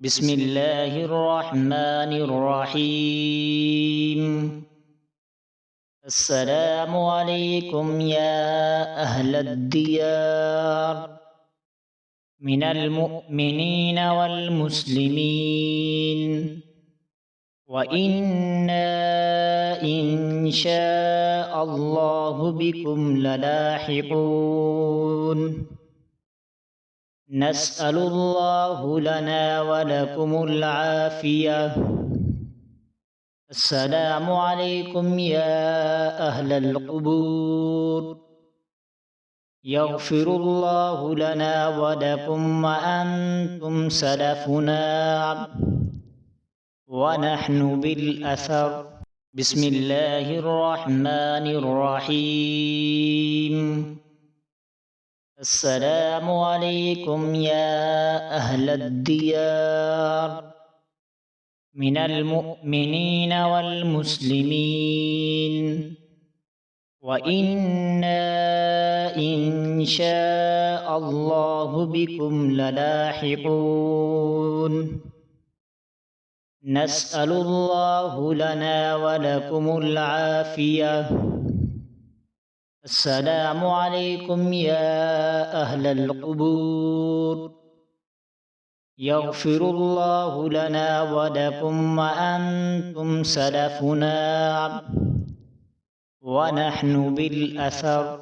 بسم الله الرحمن الرحيم. السلام عليكم يا أهل الديار من المؤمنين والمسلمين، وإنا إن شاء الله بكم للاحقون. نسأل الله لنا ولكم العافية. السلام عليكم يا أهل القبور، يغفر الله لنا ولكم وأنتم سلفنا ونحن بالأثر. بسم الله الرحمن الرحيم. السلام عليكم يا أهل الديار من المؤمنين والمسلمين، وإنا إن شاء الله بكم للاحقون. نسأل الله لنا ولكم العافية. السلام عليكم يا أهل القبور، يغفر الله لنا ولكم وأنتم سلفنا ونحن بالأثر.